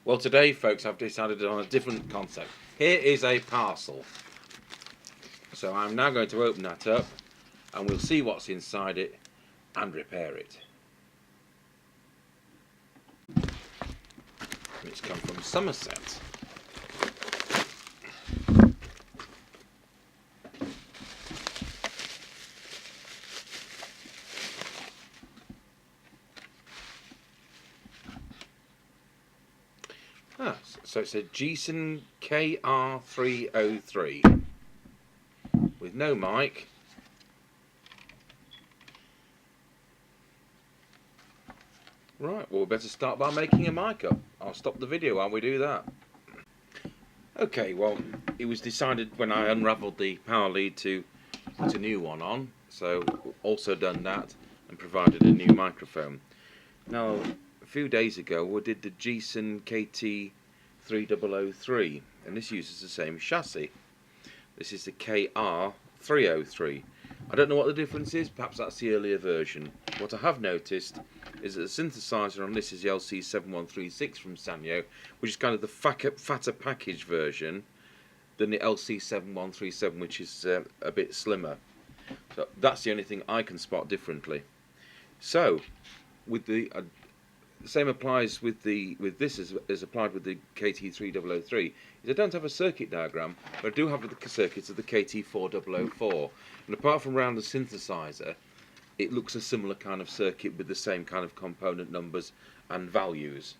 Well, today, folks, I've decided on a different concept. Here is a parcel. So I'm now going to open that up and we'll see what's inside it and repair it. It's come from Somerset. So it's a Jesan KR303 with no mic. Right, well, we better start by making a mic up. I'll stop the video while we do that. Okay, well, it was decided when I unravelled the power lead to put a new one on, so also done that and provided a new microphone. Now, a few days ago we did the Jesan KT4003 and this uses the same chassis. This is the KR303. I don't know what the difference is, perhaps that's the earlier version. What I have noticed is that the synthesizer on this is the LC7136 from Sanyo, which is kind of the fatter package version than the LC7137, which is a bit slimmer. So that's the only thing I can spot differently. So with the same applies with this as applied with the KT4003. I don't have a circuit diagram, but I do have the circuits of the KT4004. And apart from around the synthesizer, it looks a similar kind of circuit with the same kind of component numbers and values.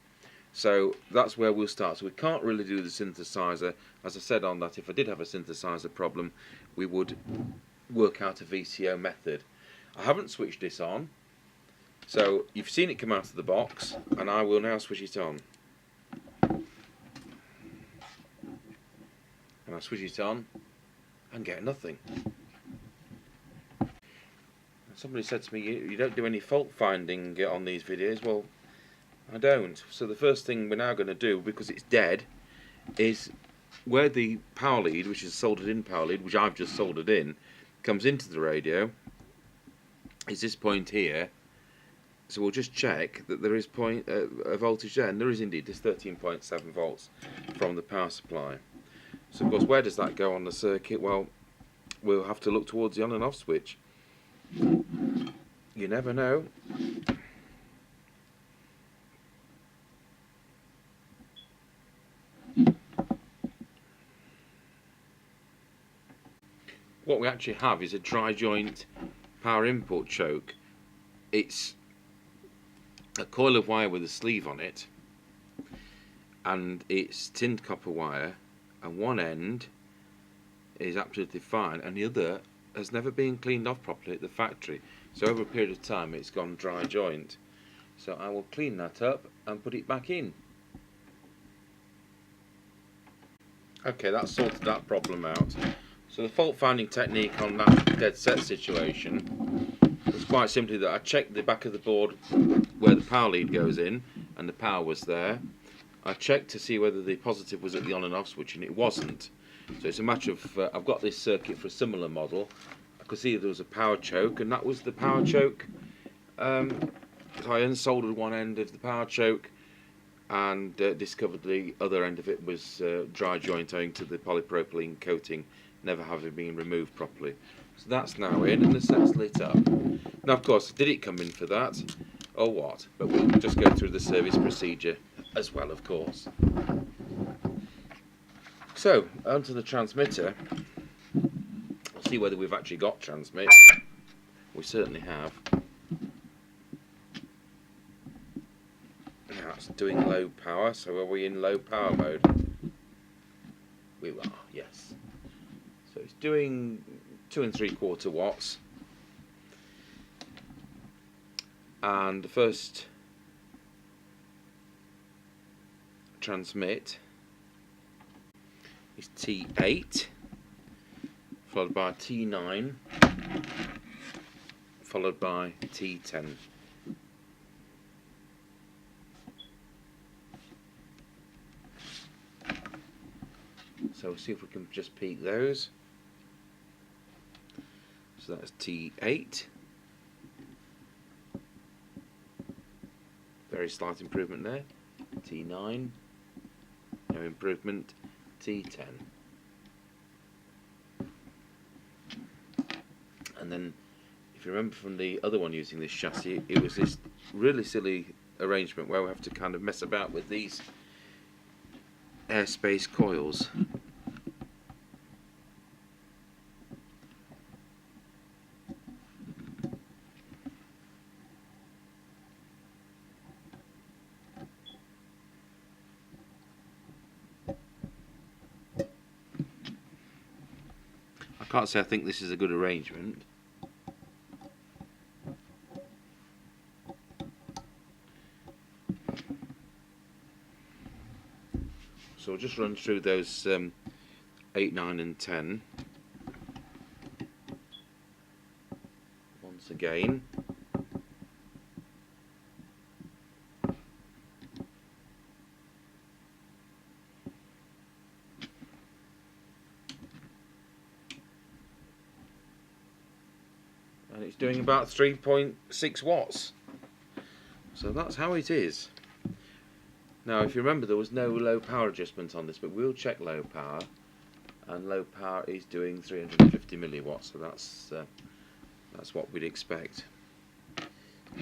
So that's where we'll start. So we can't really do the synthesizer. As I said on that, if I did have a synthesizer problem, we would work out a VCO method. I haven't switched this on. So you've seen it come out of the box, and I will now switch it on. And I switch it on and get nothing. Somebody said to me, you don't do any fault finding on these videos. Well, I don't. So the first thing we're now going to do, because it's dead, is where the power lead, which is a soldered in power lead, which I've just soldered in, comes into the radio, is this point here. So we'll just check that there is a voltage there, and there is indeed. There's 13.7 volts from the power supply. So of course, where does that go on the circuit? Well, we'll have to look towards the on and off switch. You never know. What we actually have is a dry joint power input choke. It's a coil of wire with a sleeve on it, and it's tinned copper wire, and one end is absolutely fine and the other has never been cleaned off properly at the factory, so over a period of time it's gone dry joint. So I will clean that up and put it back in. Okay, that's sorted that problem out. So the fault finding technique on that dead set situation was quite simply that I checked the back of the board where the power lead goes in, and the power was there. I checked to see whether the positive was at the on and off switch, and it wasn't. So it's a matter of, I've got this circuit for a similar model. I could see there was a power choke, and that was the power choke. So I unsoldered one end of the power choke and discovered the other end of it was dry joint owing to the polypropylene coating never having been removed properly. So that's now in and the set's lit up. Now of course, did it come in for that or what? But we'll just go through the service procedure as well, of course. So, onto the transmitter. We'll see whether we've actually got transmit. We certainly have. Now it's doing low power, so are we in low power mode? We are, yes. So it's doing 2 3/4 watts. And the first transmit is T8, followed by T9, followed by T10. So we'll see if we can just peak those. So that's T8. Very slight improvement there. T9. No improvement, T10. And then, if you remember from the other one using this chassis, it was this really silly arrangement where we have to kind of mess about with these airspace coils. I can't say I think this is a good arrangement. So we'll just run through those 8, 9 and 10 once again. And it's doing about 3.6 watts. So that's how it is. Now, if you remember, there was no low power adjustment on this, but we'll check low power, and low power is doing 350 milliwatts, so that's what we'd expect.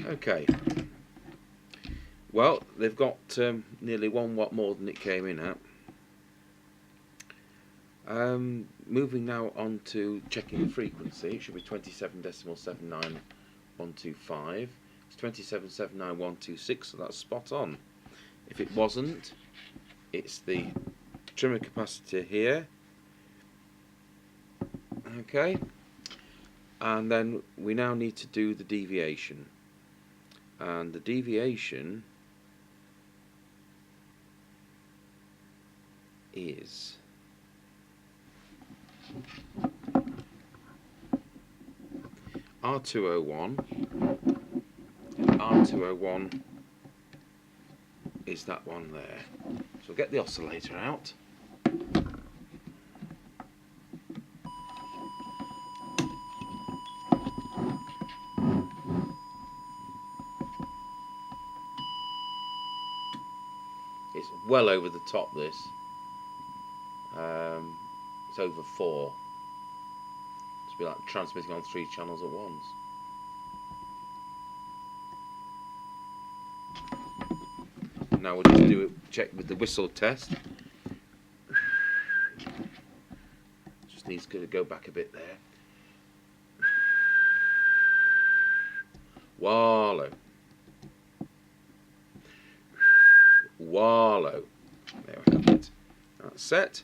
Okay. Well, they've got nearly 1 watt more than it came in at. Moving now on to checking the frequency. It should be 27.79125. It's 27.79126, so that's spot on. If it wasn't, it's the trimmer capacitor here. Okay, and then we now need to do the deviation, and the deviation is R201. R201 is that one there. So we'll get the oscillator out. It's well over the top, this. It's over 4. It's be like transmitting on 3 channels at once. Now we'll just do a check with the whistle test. Just needs to go back a bit there. Wallow. Wallow. There we have it. That's set.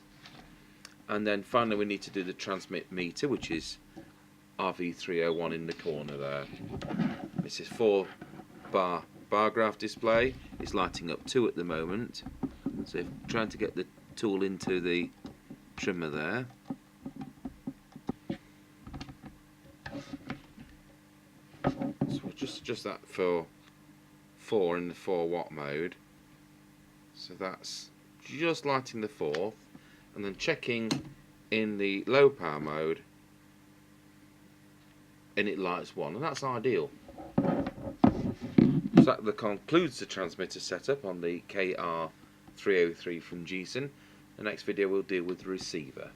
And then finally we need to do the transmit meter, which is RV301 in the corner there. This is 4-bar bar graph display. It's lighting up 2 at the moment. So if trying to get the tool into the trimmer there. So we'll just adjust that for 4 in the 4 watt mode. So that's just lighting the 4th, and then checking in the low power mode, and it lights 1, and that's ideal. So that concludes the transmitter setup on the KR303 from Jesan. The next video we'll deal with the receiver.